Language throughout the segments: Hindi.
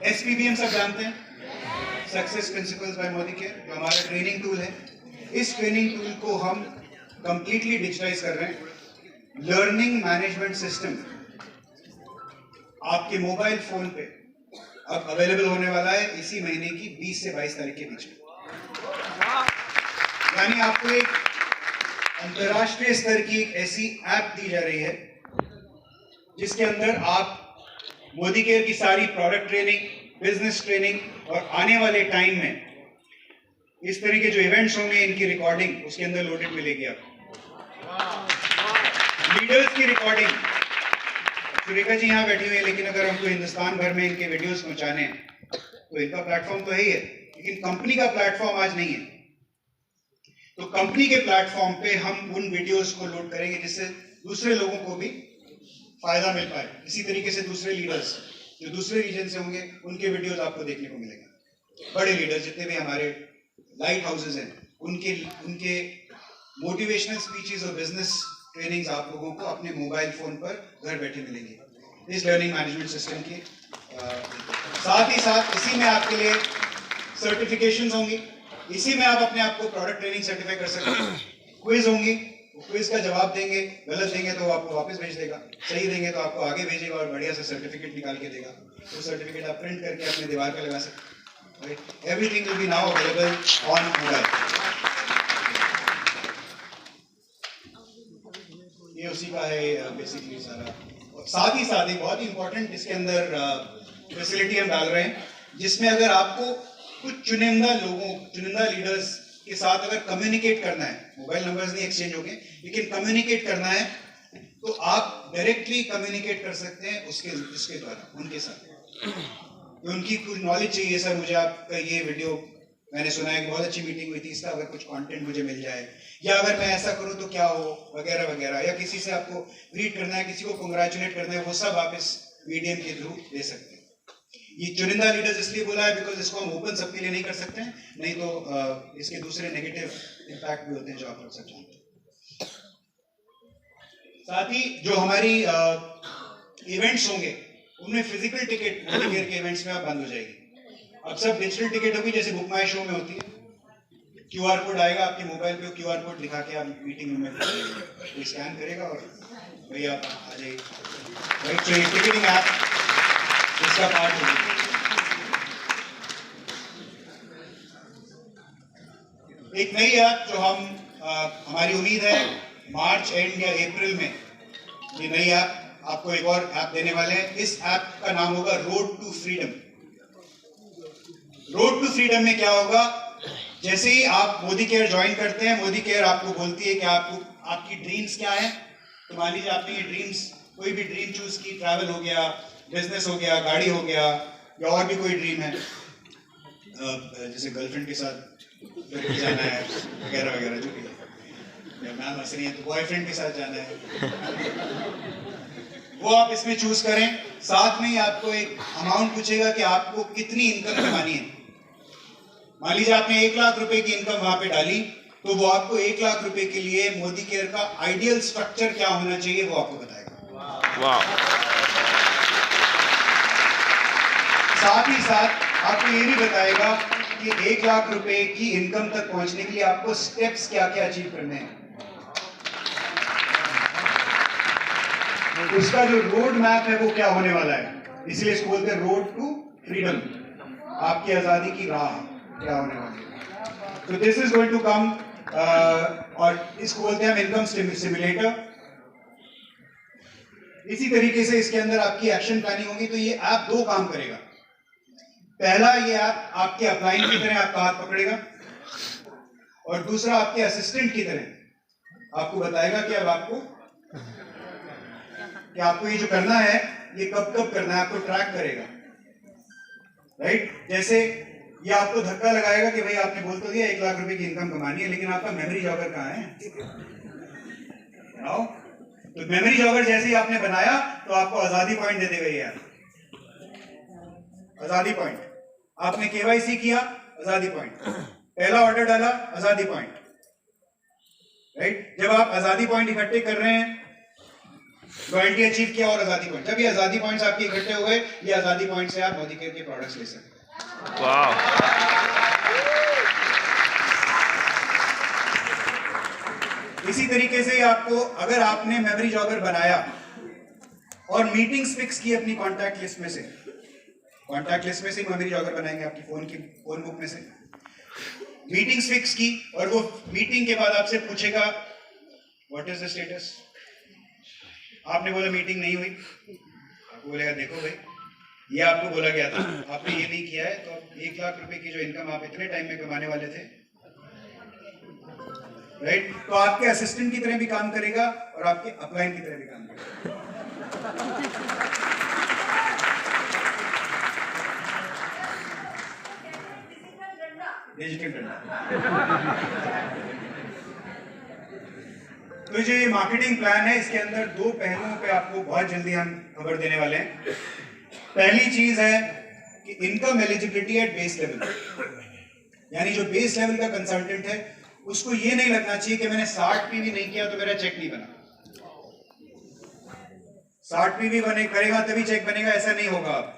SPBM सब जानते हैं, success principles by Modi care, जो हमारा ट्रेनिंग टूल है। इस ट्रेनिंग टूल को हम कंप्लीटली डिजिटाइज कर रहे हैं। लर्निंग मैनेजमेंट सिस्टम आपके मोबाइल फोन पे अब अवेलेबल होने वाला है इसी महीने की 20 से 22 तारीख के बीच में। यानी आपको एक अंतरराष्ट्रीय स्तर की एक ऐसी ऐप दी जा रही है जिसके अंदर आप मोदी केयर की सारी प्रोडक्ट ट्रेनिंग, बिजनेस ट्रेनिंग और आने वाले टाइम में इस तरह के जो इवेंट्स होंगे इनकी रिकॉर्डिंग उसके अंदर लोडेड मिलेगी आपको। लीडर्स की रिकॉर्डिंग, सुरेखा जी यहाँ बैठी हुई है, लेकिन अगर हमको हिंदुस्तान भर में इनके वीडियोस पहुंचाने हैं तो इनका प्लेटफॉर्म तो है ही है, लेकिन कंपनी का प्लेटफॉर्म आज नहीं है। तो कंपनी के प्लेटफॉर्म पे हम उन वीडियोस को लोड करेंगे जिससे दूसरे लोगों को भी फायदा मिल पाए। इसी तरीके से दूसरे लीडर्स जो दूसरे रीजन से होंगे उनके वीडियोस आपको देखने को मिलेंगे। बड़े लीडर्स जितने भी हमारे लाइट हाउसेज हैं उनके मोटिवेशनल स्पीचेस और बिजनेस ट्रेनिंग्स आप लोगों को अपने मोबाइल फोन पर घर बैठे मिलेंगी इस लर्निंग मैनेजमेंट सिस्टम की। साथ ही साथ इसी में आपके लिए सर्टिफिकेशंस होंगी, इसी में आप अपने आप को प्रोडक्ट ट्रेनिंग सर्टिफाई कर सकते हैं। क्विज होंगी, क्विज का जवाब देंगे, गलत देंगे तो आपको वापस भेज देगा, सही देंगे तो आपको आगे भेजेगा और बढ़िया से सर्टिफिकेट निकाल के देगा। वो सर्टिफिकेट आप प्रिंट करके अपने दीवार पे लगा सकते हैं। Everything will be now available on mobile. ये उसी का है बेसिकली सारा। और साथ ही साथ एक बहुत ही इंपॉर्टेंट इसके अंदर फैसिलिटी हम डाल रहे हैं जिसमें अगर आपको कुछ चुनिंदा लोगों, चुनिंदा लीडर्स के साथ अगर कम्युनिकेट करना है, मोबाइल नंबर्स नहीं एक्सचेंज होंगे लेकिन कम्युनिकेट करना है तो आप डायरेक्टली कम्युनिकेट कर सकते हैं उसके द्वारा उनके साथ। उनकी कुछ नॉलेज चाहिए, सर मुझे आपका ये वीडियो मैंने सुना है कि बहुत अच्छी मीटिंग हुई थी, इसका अगर कुछ कंटेंट मुझे मिल जाए, या अगर मैं ऐसा करूं तो क्या हो, वगैरह वगैरह, या किसी से आपको ग्रीट करना है, किसी को कंग्रेचुलेट करना है, वो सब आप इस मीडियम के थ्रू दे सकते हैं। ये चुनिंदा लीडर्स इसलिए बोला है बिकॉज इसको हम ओपन सबके लिए नहीं कर सकते हैं, नहीं तो इसके दूसरे नेगेटिव इम्पैक्ट भी होते हैं जो आप लोग सब जानते हैं। साथ ही जो हमारी इवेंट्स होंगे उनमें फिजिकल टिकट मोदी केयर के इवेंट्स में आप बंद हो जाएगी। अब सब डिजिटल टिकट होगी जैसे बुक माई शो में होती है। QR कोड आएगा आपके मोबाइल पे, QR कोड दिखा के आप मीटिंग रूम में कोई स्कैन करेगा और वही आप आ जाइए। राइट, तो ये टिकटिंग ऐप इसका पार्ट होगी। एक नई ऐप जो हम हमारी उम्मीद है मार्च एंड या अप्रैल में ये नई ऐप आपको एक और ऐप देने वाले हैं। इस ऐप का नाम होगा road to freedom. Road to freedom में क्या होगा, जैसे ही आप मोदी केयर ज्वाइन करते हैं, मोदी केयर आपको बोलती है कि आपकी ड्रीम्स क्या है। तो मान लीजिए आपने ये ड्रीम्स, कोई भी ड्रीम चूज की, ट्रैवल हो गया, बिजनेस हो गया, गाड़ी हो गया, या और भी कोई ड्रीम है, जैसे गर्लफ्रेंड के साथ जाना है वगैरह वगैरह, जो भी है, मैम हंस रही है तो बॉयफ्रेंड के साथ जाना है, वो आप इसमें चूज करें। साथ में ही आपको एक अमाउंट पूछेगा कि आपको कितनी इनकम कमानी है। मान लीजिए आपने 1 लाख रुपए की इनकम वहां पे डाली, तो वो आपको 1 लाख रुपए के लिए मोदी केयर का आइडियल स्ट्रक्चर क्या होना चाहिए वो आपको बताएगा। वाह। साथ ही साथ आपको ये भी बताएगा कि 1 लाख रुपए की इनकम तक पहुंचने के लिए आपको स्टेप्स क्या क्या अचीव करने हैं। उसका जो रोड मैप है वो क्या होने वाला है, इसलिए इसको बोलते हैं रोड टू फ्रीडम, आपकी आजादी की राह क्या होने वाली है। तो this is going to come, और इसको बोलते हैं हम इनकम सिमुलेटर। इसी तरीके से इसके अंदर आपकी एक्शन प्लानिंग होगी। तो ये ऐप 2 काम करेगा। पहला, ये ऐप आपके अपलाइन की तरह आपका हाथ पकड़ेगा, और दूसरा आपके असिस्टेंट की तरह आपको बताएगा कि अब आपको ये जो करना है ये कब कब करना है, आपको ट्रैक करेगा। राइट, जैसे ये आपको धक्का लगाएगा कि भाई आपने बोल तो दिया 1 लाख रुपए की इनकम कमानी है, लेकिन आपका मेमोरी जॉगर कहाँ है? तो मेमोरी जॉगर जैसे ही आपने बनाया तो आपको आजादी पॉइंट दे देगा। ये आजादी पॉइंट, आपने KYC किया, आजादी पॉइंट, पहला ऑर्डर डाला, आजादी पॉइंट। राइट, जब आप आजादी पॉइंट इकट्ठे कर रहे हैं लॉयल्टी अचीव किया और आजादी पॉइंट। जब ये आजादी पॉइंट्स आपके इकट्ठे हो गए, ये आजादी पॉइंट से आप मोदी केयर के प्रोडक्ट्स ले सकते हैं। वाह। इसी तरीके से आपको, अगर आपने मेमोरी जॉगर बनाया और मीटिंग्स फिक्स की अपनी कॉन्टैक्ट लिस्ट में से, कॉन्टैक्ट लिस्ट में से मेमोरी जॉगर बनाएंगे आपकी फोन बुक में से, मीटिंग्स फिक्स की और वो मीटिंग के बाद आपसे पूछेगा व्हाट इज द स्टेटस। आपने बोला मीटिंग नहीं हुई, आपको बोलेगा देखो भाई ये आपको बोला गया था, आपने ये नहीं किया है, तो अब 1 लाख रुपए की जो इनकम आप इतने टाइम में कमाने वाले थे, राइट, तो आपके असिस्टेंट की तरह भी काम करेगा और आपके अपलाइन की तरह भी काम करेगा। डिजिटल डंडा। तो जो ये मार्केटिंग प्लान है, इसके अंदर 2 पहलुओं पे आपको बहुत जल्दी हम खबर देने वाले हैं। पहली चीज है कि income eligibility at base level, यानी जो बेस लेवल का कंसल्टेंट है उसको ये नहीं लगना चाहिए कि मैंने 60 पीवी नहीं किया तो मेरा चेक नहीं बना। 60 पीवी बने करेगा तभी चेक बनेगा, ऐसा नहीं होगा।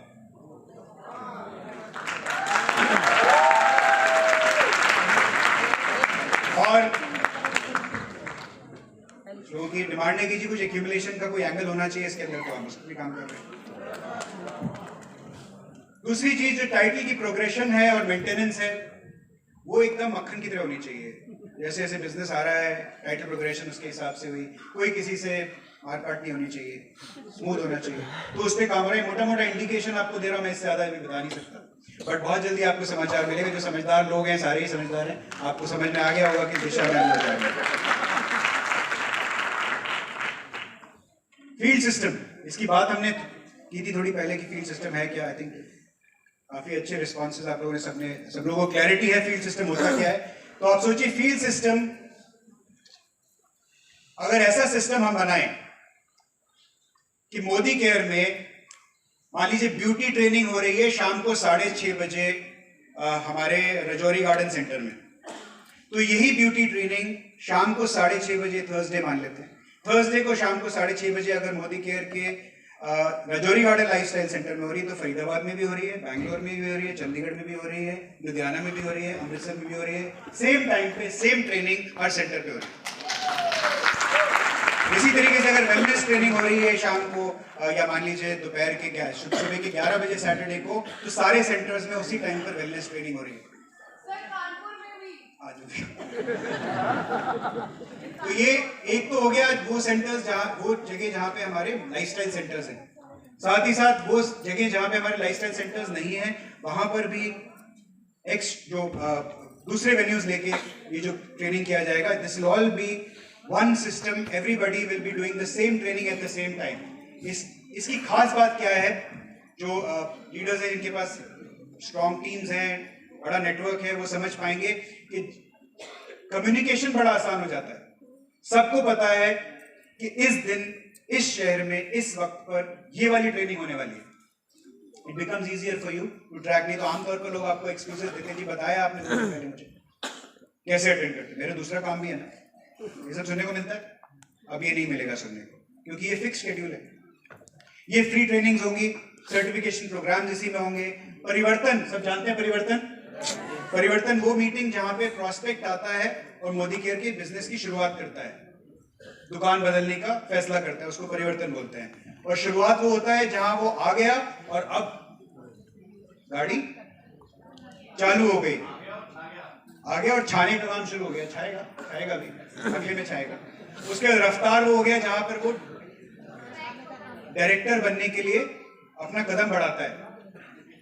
और लोगों की डिमांड है कि जी कुछ एक्यूमुलेशन का कोई एंगल होना चाहिए इसके अंदर, तो हम उस पर भी काम कर रहे हैं। दूसरी चीज जो टाइटल की प्रोग्रेशन है और मेंटेनेंस है, वो एकदम मक्खन की तरह होनी चाहिए। जैसे जैसे बिजनेस आ रहा है, टाइटल प्रोग्रेशन उसके हिसाब से हुई, कोई किसी से मारकाट नहीं होनी चाहिए, स्मूथ होना चाहिए। तो उस पर काम हो रहा है। मोटा मोटा इंडिकेशन आपको दे रहा हूं, मैं इससे ज्यादा भी बता नहीं सकता, बट बहुत जल्दी आपको समाचार मिलेगा। जो समझदार लोग हैं, सारे ही समझदार हैं, आपको समझ में आ गया होगा कि दिशा में हम जाएंगे। फील्ड सिस्टम, इसकी बात हमने की थी थोड़ी पहले कि फील्ड सिस्टम है क्या। आई थिंक काफी अच्छे रिस्पॉन्सेज आप लोगों ने सब लोगों को क्लैरिटी है फील्ड सिस्टम होता क्या है। तो आप सोचिए फील्ड सिस्टम, अगर ऐसा सिस्टम हम बनाएं कि मोदी केयर में मान लीजिए ब्यूटी ट्रेनिंग हो रही है शाम को 6:30 बजे हमारे रजौरी गार्डन सेंटर में, तो यही ब्यूटी ट्रेनिंग शाम को 6:30 बजे थर्सडे मान लेते हैं, थर्सडे को शाम को 6:30 बजे अगर मोदी केयर के रजौरी गार्डन लाइफस्टाइल सेंटर में हो रही है, तो फरीदाबाद में भी हो रही है, बैंगलोर में भी हो रही है, चंडीगढ़ में भी हो रही है, लुधियाना में भी हो रही है, अमृतसर में भी हो रही है। सेम टाइम पे सेम ट्रेनिंग हर सेंटर पे हो रही है। इसी तरीके से अगर वेलनेस ट्रेनिंग हो रही है शाम को या मान लीजिए दोपहर के सुबह के 11 बजे सैटरडे को, तो सारे सेंटर्स में उसी टाइम पर वेलनेस ट्रेनिंग हो रही है। तो ये एक तो हो गया वो सेंटर्स वो जगह जहां पे हमारे लाइफस्टाइल सेंटर्स हैं, साथ ही साथ वो जगह जहां पे हमारे लाइफस्टाइल सेंटर्स नहीं है वहां पर भी दूसरे वेन्यूज लेके ये जो ट्रेनिंग किया जाएगा। This will all B one system, everybody will be doing the same training at the same time. इसकी खास बात क्या है, जो लीडर्स हैं जिनके पास स्ट्रॉन्ग टीम्स हैं, बड़ा नेटवर्क है, वो समझ पाएंगे कि कम्युनिकेशन बड़ा आसान हो जाता है। सबको पता है कि इस दिन इस शहर में इस वक्त पर ये वाली ट्रेनिंग होने वाली है। It becomes easier for you to track. नहीं तो आमतौर पर लोग आपको एक्सक्यूजेस देते हैं, जी बताया आपने तो पहले मुझे, कैसे अटेंड करते, मेरा दूसरा काम भी है ना, ये सब सुनने को मिलता है। अब ये नहीं मिलेगा सुनने को, क्योंकि ये फिक्स शेड्यूल है। ये फ्री ट्रेनिंग्स होंगी, सर्टिफिकेशन प्रोग्राम इसी में होंगे। परिवर्तन, सब जानते हैं परिवर्तन वो मीटिंग जहां पे प्रॉस्पेक्ट आता है और मोदी केयर के बिजनेस की शुरुआत करता है, दुकान बदलने का फैसला करता है, उसको परिवर्तन बोलते हैं। और शुरुआत वो होता है जहां वो आ गया और अब गाड़ी चालू हो गई, आ गया और छाने का काम शुरू हो गया, छाएगा भी, अगले में छाएगा। उसके बाद रफ्तार वो हो गया जहां पर वो डायरेक्टर बनने के लिए अपना कदम बढ़ाता है,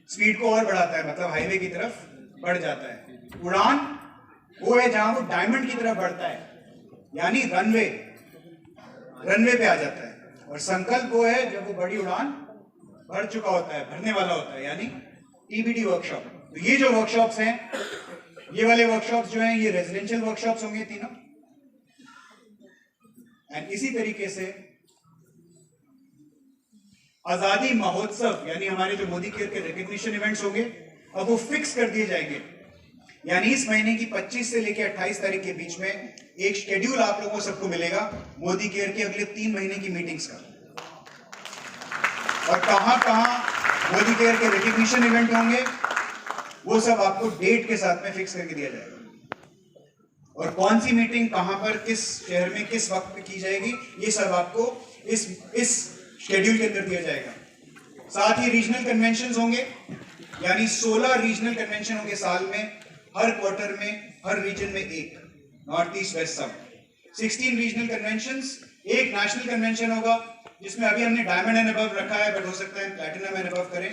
स्पीड को और बढ़ाता है, मतलब हाईवे की तरफ बढ़ जाता है। उड़ान वो है जहां वो डायमंड की तरफ बढ़ता है, यानी रनवे पे आ जाता है। और संकल्प वो है जब वो बड़ी उड़ान भर चुका होता है, भरने वाला होता है, यानी टीबीडी वर्कशॉप। तो ये जो वर्कशॉप्स हैं, ये वाले वर्कशॉप्स जो हैं, ये रेजिडेंशियल वर्कशॉप्स होंगे तीनों। एंड इसी तरीके से आजादी महोत्सव, यानी हमारे जो मोदी केयर के रिकॉग्निशन इवेंट्स होंगे, अब वो फिक्स कर दिए जाएंगे। यानी इस महीने की 25 से लेकर 28 तारीख के बीच में एक शेड्यूल आप लोगों को सबको मिलेगा मोदी केयर के अगले 3 महीने की मीटिंग्स का। और कहाँ मोदी केयर के रिकग्निशन इवेंट होंगे, वो सब आपको डेट के साथ में फिक्स करके दिया जाएगा। और कौन सी मीटिंग कहाँ पर, किस शहर में, किस वक्त पे की जाएगी, ये सब आपको इस शेड्यूल के अंदर दिया जाएगा। साथ ही रीजनल कन्वेंशंस होंगे, यानी 16 रीजनल कन्वेंशन होंगे साल में, हर क्वार्टर में, हर रीजन में एक, नॉर्थ ईस्ट वेस्ट सब 16 रीजनल कन्वेंशंस। एक नेशनल कन्वेंशन होगा जिसमें अभी हमने डायमंड एंड अबव रखा है, बट हो सकता है प्लैटिनम एंड अबव करें।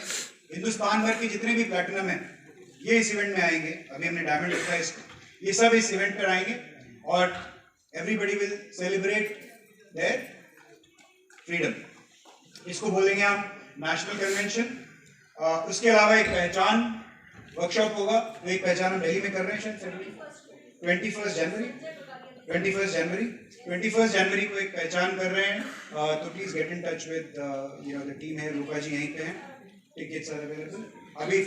हिंदुस्तान भर के जितने भी प्लैटिनम है ये इस इवेंट में आएंगे। अभी हमने डायमंड रखा है इसको, ये सब इस इवेंट पर आएंगे और everybody will celebrate their freedom. इसको बोलेंगे हम नेशनल कन्वेंशन। उसके अलावा एक पहचान वर्कशॉप होगा, तो एक पहचान हम दिल्ली में कर रहे हैं शायद 21 जनवरी को एक पहचान कर रहे हैं। तो please get in touch with the team है, रूपा जी यहीं पे हैं। टिकट्स आर अवेलेबल, अभी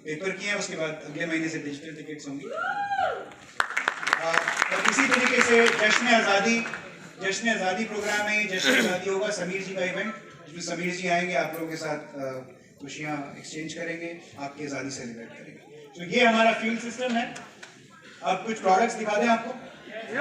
पेपर किए हैं, उसके बाद अगले महीने से डिजिटल टिकट्स होंगी। और इसी तरीके से जश्न आज़ादी प्रोग्राम है, जश्न आज़ादी होगा, समीर जी का इवेंट, जिसमें समीर जी आएंगे, आप लोगों के साथ खुशियाँ एक्सचेंज करेंगे, आपकी आज़ादी सेलिब्रेट करेंगे। तो ये हमारा फील्ड सिस्टम है। अब कुछ प्रोडक्ट्स दिखा दें आपको।